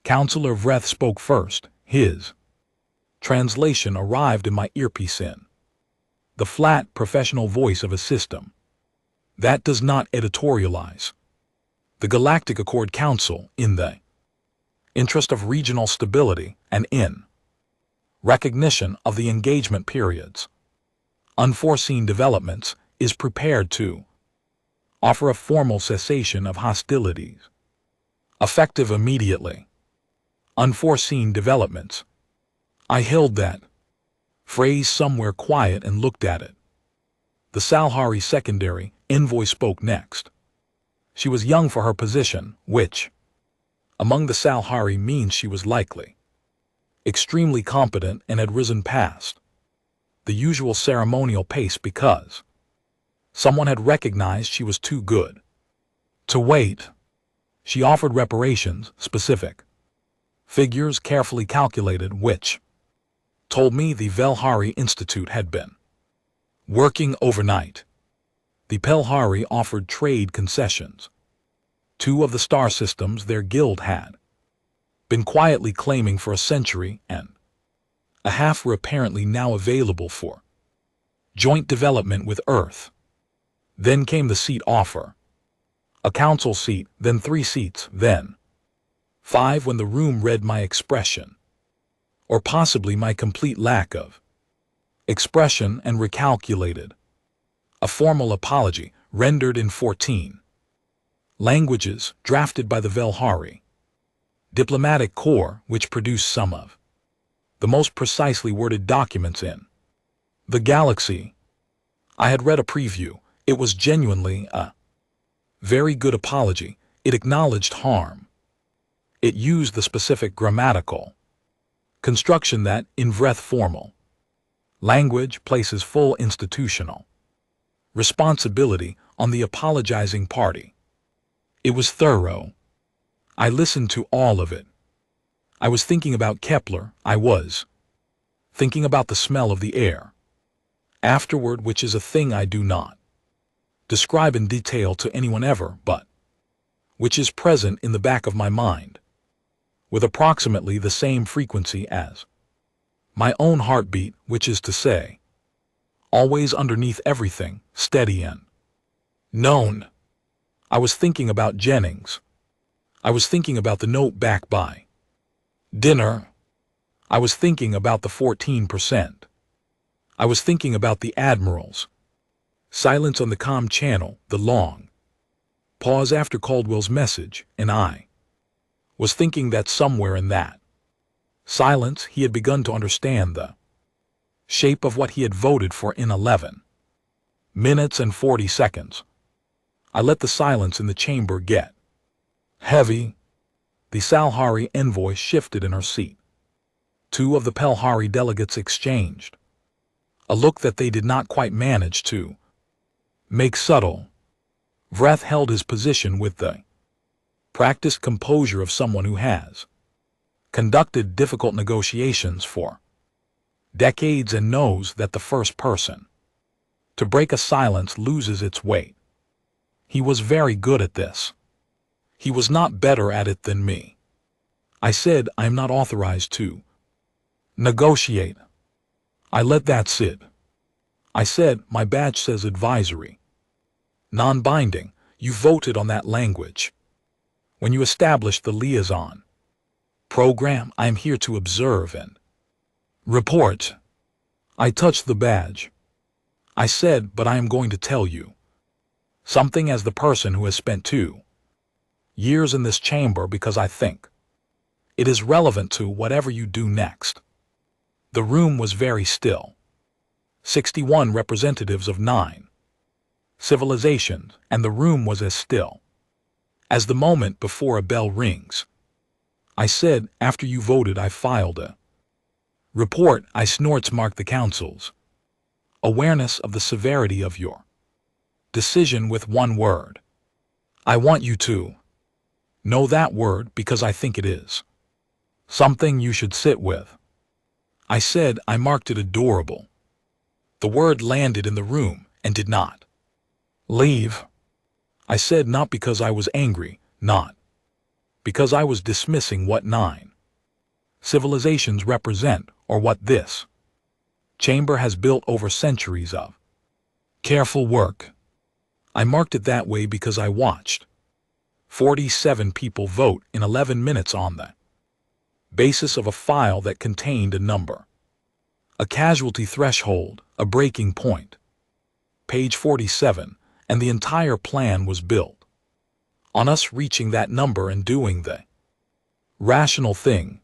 Councillor Vreth spoke first. His translation arrived in my earpiece in the flat, professional voice of a system that does not editorialize. The Galactic Accord Council, in the interest of regional stability and in recognition of the engagement periods, unforeseen developments, is prepared to offer a formal cessation of hostilities, effective immediately. Unforeseen developments. I held that phrase somewhere quiet and looked at it. The Salhari secondary envoy spoke next. She was young for her position, which, among the Salhari, means she was likely extremely competent and had risen past the usual ceremonial pace because someone had recognized she was too good to wait. She offered reparations, specific figures carefully calculated, which told me the Velhari Institute had been working overnight. The Pelhari offered trade concessions. 2 of the star systems their guild had been quietly claiming for a century and a half were apparently now available for joint development with Earth. Then came the seat offer. A council seat, then 3 seats, then 5. When the room read my expression, or possibly my complete lack of expression, and recalculated. A formal apology, rendered in 14 languages, drafted by the Velhari Diplomatic Corps, which produced some of the most precisely worded documents in the galaxy. I had read a preview. It was genuinely a very good apology. It acknowledged harm. It used the specific grammatical construction that, in Vreth formal language, places full institutional responsibility on the apologizing party. It was thorough. I listened to all of it. I was thinking about Kepler. I was thinking about the smell of the air afterward, which is a thing I do not describe in detail to anyone ever, but which is present in the back of my mind with approximately the same frequency as my own heartbeat, which is to say, always underneath everything, steady and known. I was thinking about Jennings. I was thinking about the note back by dinner. I was thinking about the 14%. I was thinking about the admirals. Silence on the comm channel, the long pause after Caldwell's message, and I was thinking that somewhere in that silence he had begun to understand the shape of what he had voted for in 11 minutes and 40 seconds. I let the silence in the chamber get heavy. The Salhari envoy shifted in her seat. 2 of the Pelhari delegates exchanged a look that they did not quite manage to make subtle. Vreth held his position with the practiced composure of someone who has conducted difficult negotiations for decades and knows that the first person to break a silence loses its weight. He was very good at this. He was not better at it than me. I said, I am not authorized to negotiate. I let that sit. I said, my badge says advisory. Non-binding. You voted on that language. When you established the liaison program, I am here to observe and report. I touched the badge. I said, but I am going to tell you something as the person who has spent 2 years in this chamber, because I think it is relevant to whatever you do next. The room was very still. 61 representatives of 9 civilizations, and the room was as still as the moment before a bell rings. I said, after you voted, I filed a report. I snorts marked the council's awareness of the severity of your decision with 1 word. I want you to know that word because I think it is something you should sit with. I said, I marked it adorable. The word landed in the room and did not leave. I said, not because I was angry, not because I was dismissing what 9 civilizations represent or what this chamber has built over centuries of careful work. I marked it that way because I watched 47 people vote in 11 minutes on the basis of a file that contained a number, a casualty threshold, a breaking point. Page 47, and the entire plan was built on us reaching that number and doing the rational thing.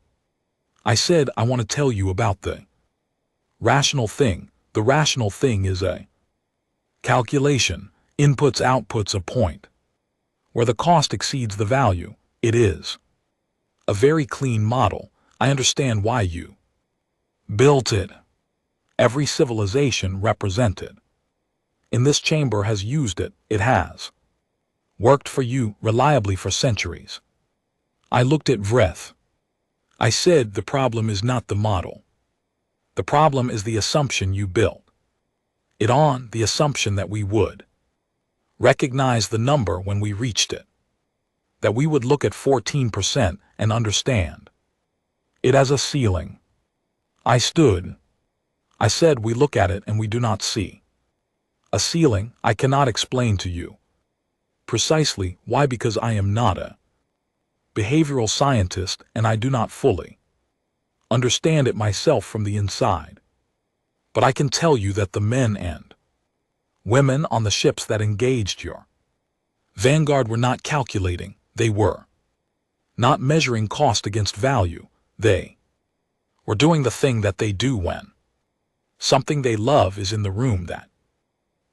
I said, I want to tell you about the rational thing. The rational thing is a calculation, inputs, outputs, a point where the cost exceeds the value. It is a very clean model. I understand why you built it. Every civilization represented in this chamber has used it. It has worked for you reliably for centuries. I looked at Vreth. I said, the problem is not the model. The problem is the assumption you built it on, the assumption that we would recognize the number when we reached it, that we would look at 14% and understand it as a ceiling. I stood. I said, we look at it and we do not see a ceiling. I cannot explain to you precisely why, because I am not a behavioral scientist, and I do not fully understand it myself from the inside. But I can tell you that the men and women on the ships that engaged your vanguard were not calculating. They were not measuring cost against value. They were doing the thing that they do when something they love is in the room that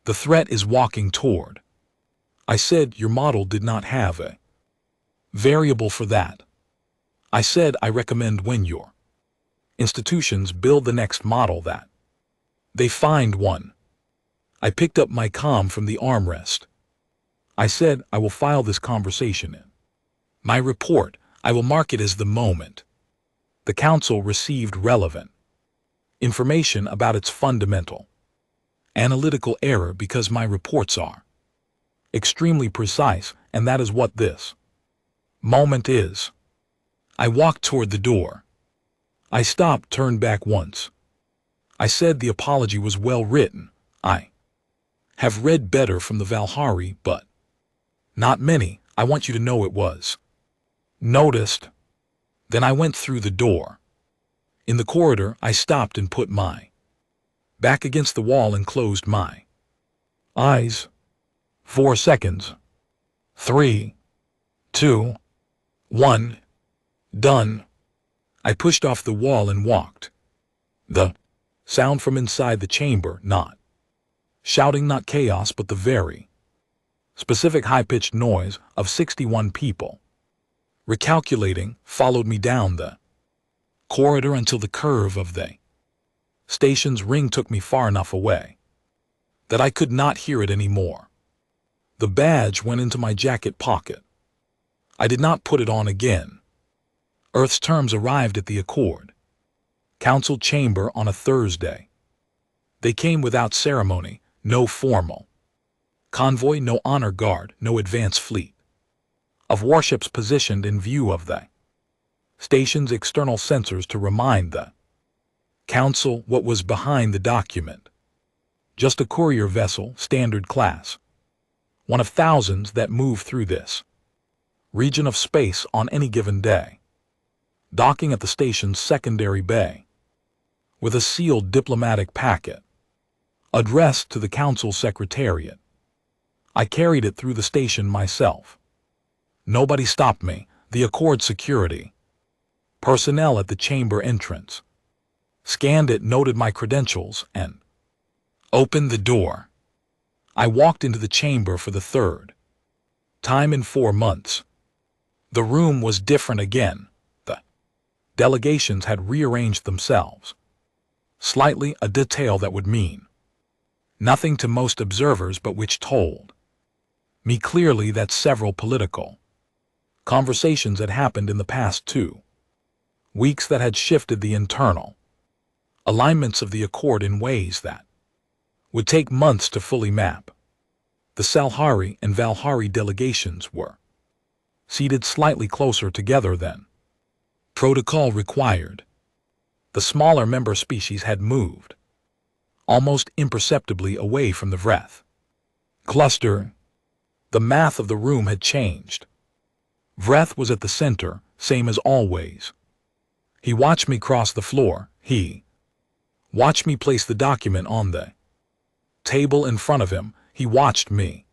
the threat is walking toward. I said your model did not have a variable for that. I said I recommend when your institutions build the next model that they find one. I picked up my comm from the armrest. I said I will file this conversation in my report. I will mark it as the moment the council received relevant information about its fundamental analytical error, because my reports are extremely precise, and that is what this moment is. I walked toward the door. I stopped, turned back once. I said the apology was well written. I have read better from the Valhari, but not many. I want you to know it was noticed. Then I went through the door. In the corridor, I stopped and put my back against the wall and closed my eyes. 4 seconds. 3, 2, 1. Done. I pushed off the wall and walked. The sound from inside the chamber, not shouting, not chaos, but the very specific high-pitched noise of 61 people recalculating, followed me down the corridor until the curve of the station's ring took me far enough away that I could not hear it anymore. The badge went into my jacket pocket. I did not put it on again. Earth's terms arrived at the Accord Council chamber on a Thursday. They came without ceremony, no formal convoy, no honor guard, no advance fleet of warships positioned in view of the station's external sensors to remind the council what was behind the document. Just a courier vessel, standard class, one of thousands that move through this region of space on any given day, docking at the station's secondary bay with a sealed diplomatic packet addressed to the council secretariat. I carried it through the station myself. Nobody stopped me. The Accord security personnel at the chamber entrance scanned it, noted my credentials, and opened the door. I walked into the chamber for the third time in 4 months. The room was different again. The delegations had rearranged themselves slightly, a detail that would mean nothing to most observers, but which told me clearly that several political conversations had happened in the past 2 weeks that had shifted the internal alignments of the Accord in ways that would take months to fully map. The Salhari and Valhari delegations were seated slightly closer together than protocol required. The smaller member species had moved almost imperceptibly away from the Vreth cluster. The math of the room had changed. Vreth was at the center, same as always. He watched me cross the floor. He watched me place the document on the table in front of him. He watched me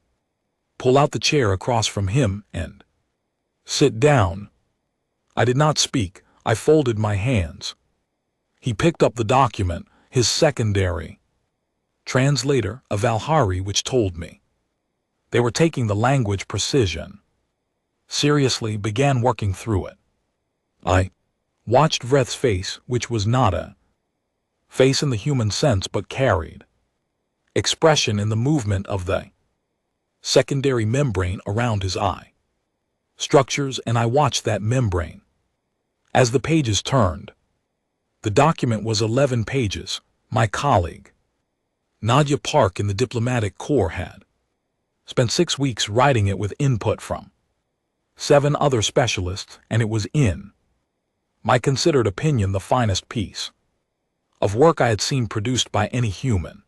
pull out the chair across from him and sit down. I did not speak. I folded my hands. He picked up the document, his secondary translator, a Valhari, which told me they were taking the language precision seriously, began working through it. I watched Vreth's face, which was not a face in the human sense, but carried expression in the movement of the secondary membrane around his eye structures, and I watched that membrane as the pages turned. The document was 11 pages. My colleague, Nadia Park in the Diplomatic Corps, had spent 6 weeks writing it with input from 7 other specialists, and it was, in my considered opinion, the finest piece of work I had seen produced by any human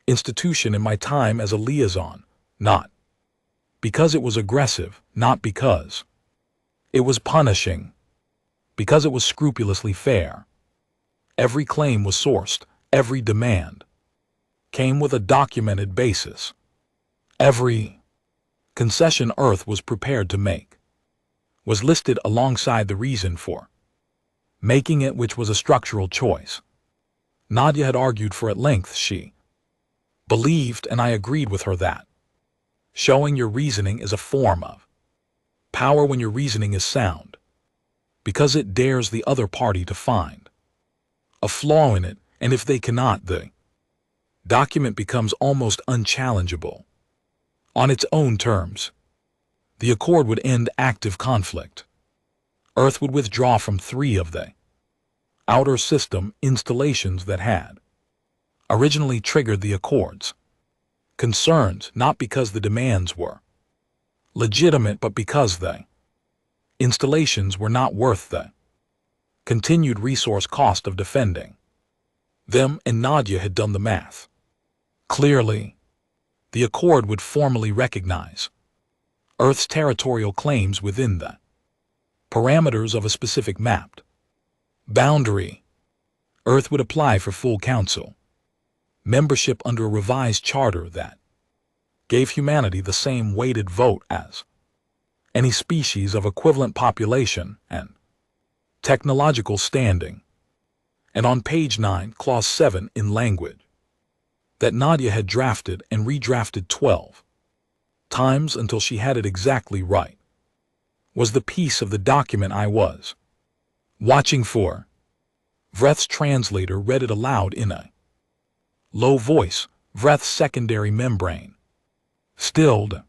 institution in my time as a liaison, not because it was aggressive, not because It was punishing, because it was scrupulously fair. Every claim was sourced, every demand came with a documented basis. Every concession Earth was prepared to make was listed alongside the reason for making it, which was a structural choice. Nadia had argued for at length. She believed, and I agreed with her, that showing your reasoning is a form of power when your reasoning is sound, because it dares the other party to find a flaw in it, and if they cannot, the document becomes almost unchallengeable on its own terms. The accord would end active conflict. Earth would withdraw from 3 of the outer system installations that had originally triggered the accords. Concerns, not because the demands were legitimate, but because the installations were not worth the continued resource cost of defending them, and Nadia had done the math. Clearly, the accord would formally recognize Earth's territorial claims within the parameters of a specific mapped boundary. Earth would apply for full council membership under a revised charter that gave humanity the same weighted vote as any species of equivalent population and technological standing. And on page 9, clause 7, in language that Nadia had drafted and redrafted 12 times until she had it exactly right, was the piece of the document I was watching for. Vreth's translator read it aloud in a low voice. Vreth's secondary membrane stilled.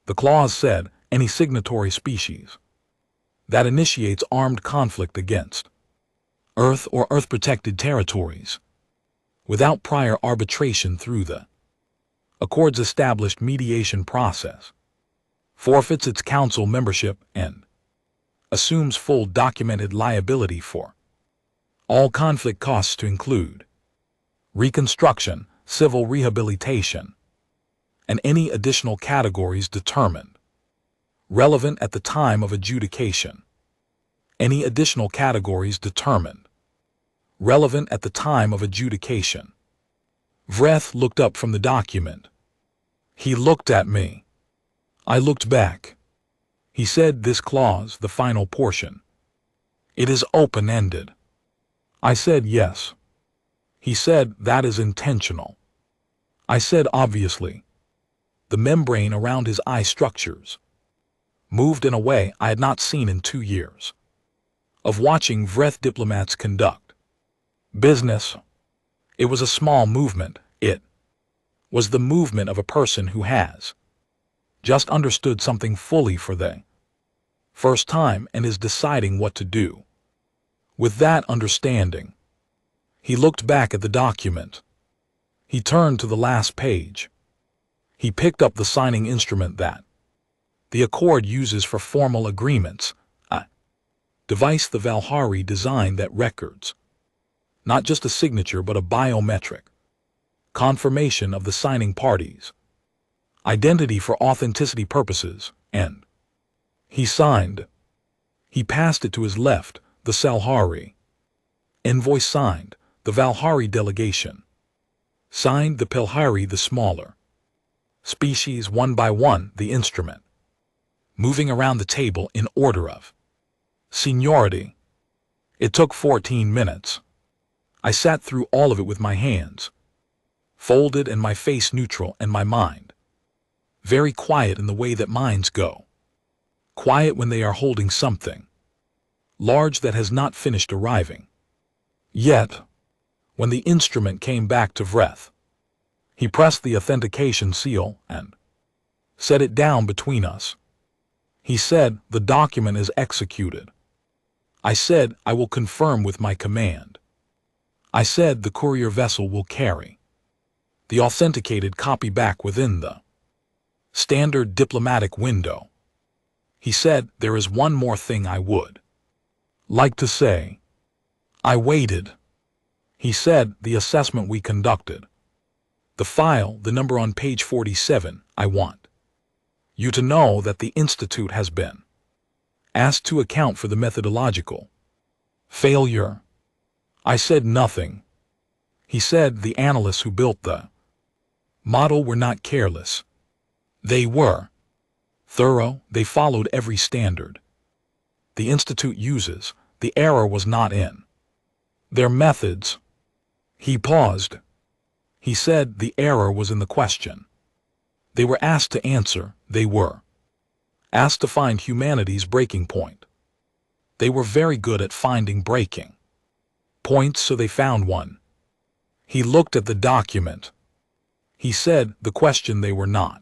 The clause said, any signatory species that initiates armed conflict against Earth or Earth-protected territories without prior arbitration through the Accord's established mediation process forfeits its council membership and assumes full documented liability for all conflict costs, to include reconstruction, civil rehabilitation, and any additional categories determined relevant at the time of adjudication. Any additional categories determined relevant at the time of adjudication. Vreth looked up from the document. He looked at me. I looked back. He said, this clause, the final portion, it is open-ended. I said, yes. He said, that is intentional. I said, obviously. The membrane around his eye structures moved in a way I had not seen in 2 years of watching Vreth diplomats conduct business. It was a small movement. It was the movement of a person who has just understood something fully for the first time and is deciding what to do with that understanding. He looked back at the document. He turned to the last page. He picked up the signing instrument that the Accord uses for formal agreements, a device the Valhari designed that records not just a signature but a biometric confirmation of the signing parties' identity for authenticity purposes, and he signed. He passed it to his left, the Salhari envoy signed, the Valhari delegation signed, the Pelhari, the smaller species, one by one, the instrument moving around the table in order of seniority. It took 14 minutes. I sat through all of it with my hands folded and my face neutral and my mind very quiet in the way that minds go. Quiet when they are holding something large that has not finished arriving yet. When the instrument came back to Vreth, he pressed the authentication seal and set it down between us. He said, the document is executed. I said, I will confirm with my command. I said, the courier vessel will carry the authenticated copy back within the standard diplomatic window. He said, there is one more thing I would like to say. I waited. He said, the assessment we conducted, the file, the number on page 47, I want you to know that the Institute has been Asked to account for the methodological failure. I said nothing. He said the analysts who built the model were not careless. They were thorough. They followed every standard the Institute uses. The error was not in their methods. He paused. He said the error was in the question. They were asked to answer. They were asked to find humanity's breaking point. They were very good at finding breaking points, so they found one. He looked at the document. He said the question they were not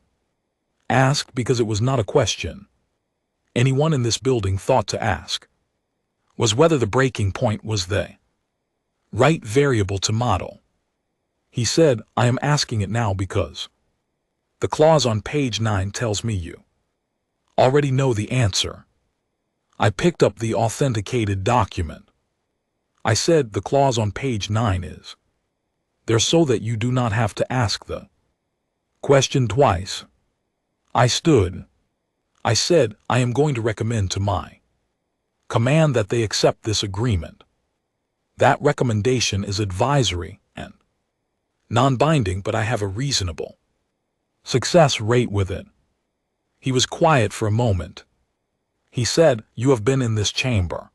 asked because it was not a question anyone in this building thought to ask was whether the breaking point was the right variable to model. He said, I am asking it now because the clause on page 9 tells me you already know the answer. I picked up the authenticated document. I said the clause on page 9 is there so that you do not have to ask the question twice. I stood. I said, I am going to recommend to my command that they accept this agreement. That recommendation is advisory and non-binding, but I have a reasonable success rate with it. He was quiet for a moment. He said, you have been in this chamber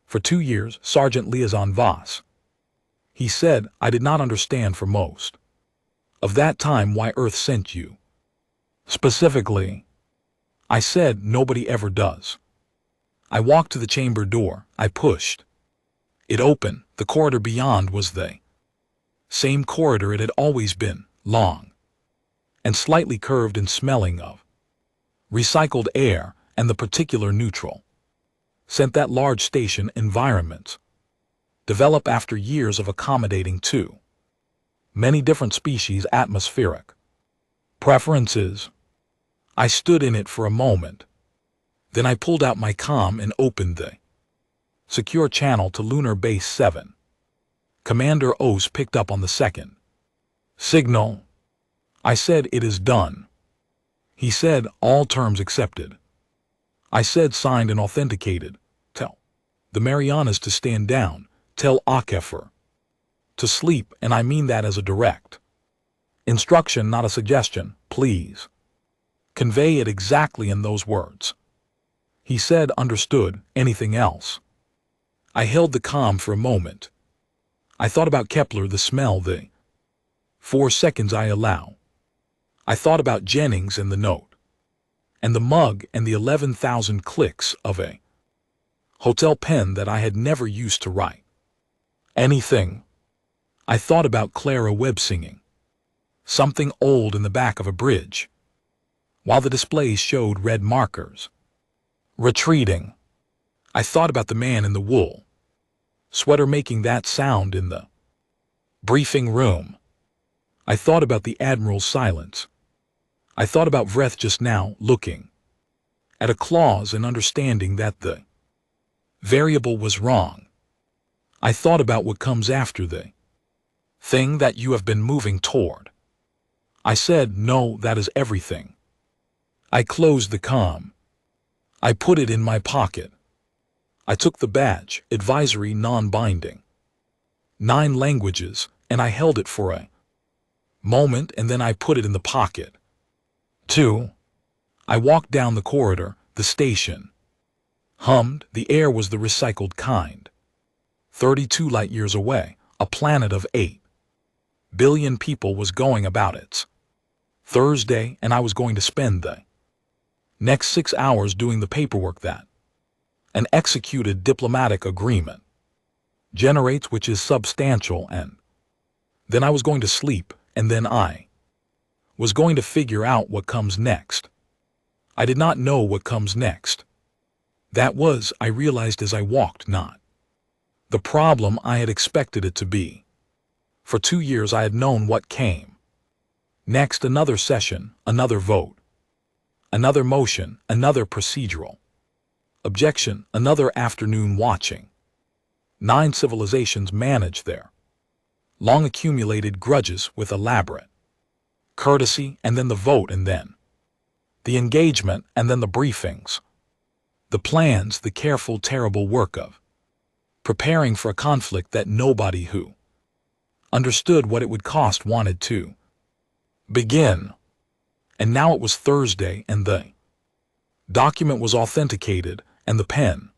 for 2 years, Sergeant Liaison Voss. He said, I did not understand for most of that time why Earth sent you specifically. I said, nobody ever does. I walked to the chamber door. I pushed it open. The corridor beyond was the same corridor it had always been, long and slightly curved and smelling of recycled air and the particular neutral scent that large station environments develop after years of accommodating too many different species' atmospheric preferences. I stood in it for a moment. Then I pulled out my comm and opened the secure channel to Lunar Base 7. Commander Oz picked up on the second signal. I said, it is done. He said, all terms accepted. I said, signed and authenticated. Tell the Marianas to stand down. Tell Akefer to sleep, and I mean that as a direct instruction, not a suggestion. Please convey it exactly in those words. He said, understood. Anything else? I held the comm for a moment. I thought about Kepler, the smell, the 4 seconds I allow. I thought about Jennings and the note, and the mug and the 11,000 clicks of a hotel pen that I had never used to write anything. I thought about Clara Webb singing something old in the back of a bridge, while the displays showed red markers retreating. I thought about the man in the wool sweater making that sound in the briefing room. I thought about the Admiral's silence. I thought about Vreth just now, looking at a clause and understanding that the variable was wrong. I thought about what comes after the thing that you have been moving toward. I said, no, that is everything. I closed the comm. I put it in my pocket. I took the badge, advisory non-binding, 9 languages, and I held it for a moment, and then I put it in the pocket. 2. I walked down the corridor. The station hummed. The air was the recycled kind. 32 light years away, a planet of 8 billion people was going about its Thursday, and I was going to spend the next 6 hours doing the paperwork that an executed diplomatic agreement generates, which is substantial, and then I was going to sleep, and then I was going to figure out what comes next. I did not know what comes next. That was, I realized as I walked, not the problem I had expected it to be. For 2 years I had known what came next: another session, another vote, another motion, another procedural objection, another afternoon watching 9 civilizations manage their long-accumulated grudges with elaborate courtesy, and then the vote, and then the engagement, and then the briefings. The plans, the careful, terrible work of preparing for a conflict that nobody who understood what it would cost wanted to begin. And now it was Thursday, and the document was authenticated, and the pen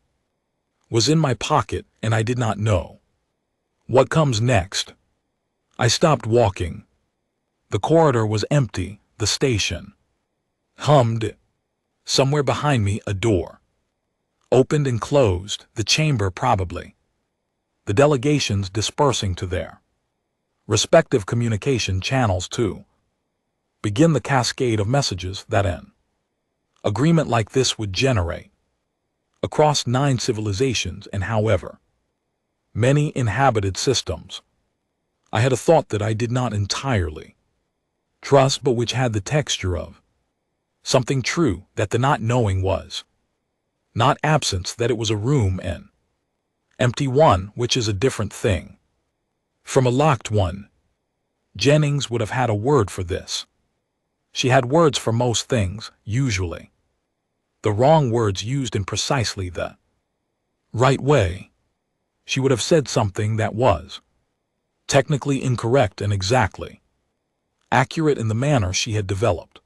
was in my pocket, and I did not know what comes next. I stopped walking. The corridor was empty. The station hummed. Somewhere behind me, a door opened and closed. The chamber, probably. The delegations dispersing to their respective communication channels to begin the cascade of messages that an agreement like this would generate across 9 civilizations and however many inhabited systems. I had a thought that I did not entirely trust, but which had the texture of something true, that the not knowing was not absence, that it was a room, an empty one, which is a different thing from a locked one. Jennings would have had a word for this. She had words for most things, usually the wrong words used in precisely the right way. She would have said something that was technically incorrect and exactly accurate in the manner she had developed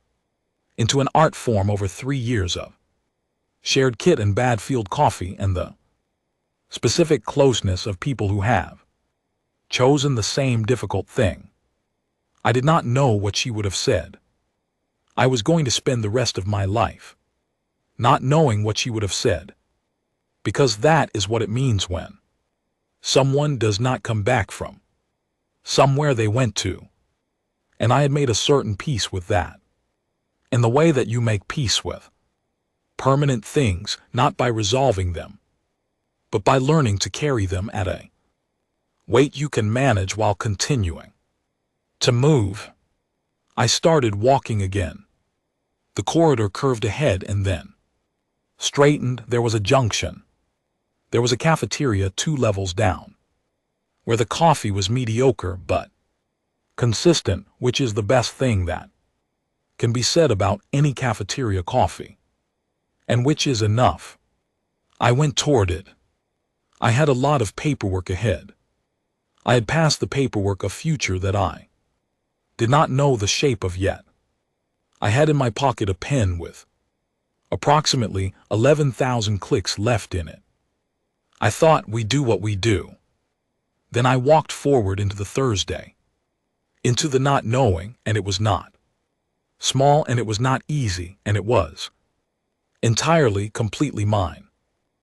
into an art form over 3 years of shared kit and Badfield coffee, and the specific closeness of people who have chosen the same difficult thing. I did not know what she would have said. I was going to spend the rest of my life not knowing what she would have said, because that is what it means when someone does not come back from somewhere they went to. And I had made a certain peace with that, in the way that you make peace with permanent things, not by resolving them, but by learning to carry them at a weight you can manage while continuing to move. I started walking again. The corridor curved ahead and then straightened. There was a junction. There was a cafeteria 2 levels down, where the coffee was mediocre but consistent, which is the best thing that can be said about any cafeteria coffee, and which is enough. I went toward it. I had a lot of paperwork ahead. I had passed the paperwork of future that I did not know the shape of yet. I had in my pocket a pen with approximately 11,000 clicks left in it. I thought, we do what we do. Then I walked forward into the Thursday, into the not knowing, and it was not small, and it was not easy, and it was entirely, completely mine.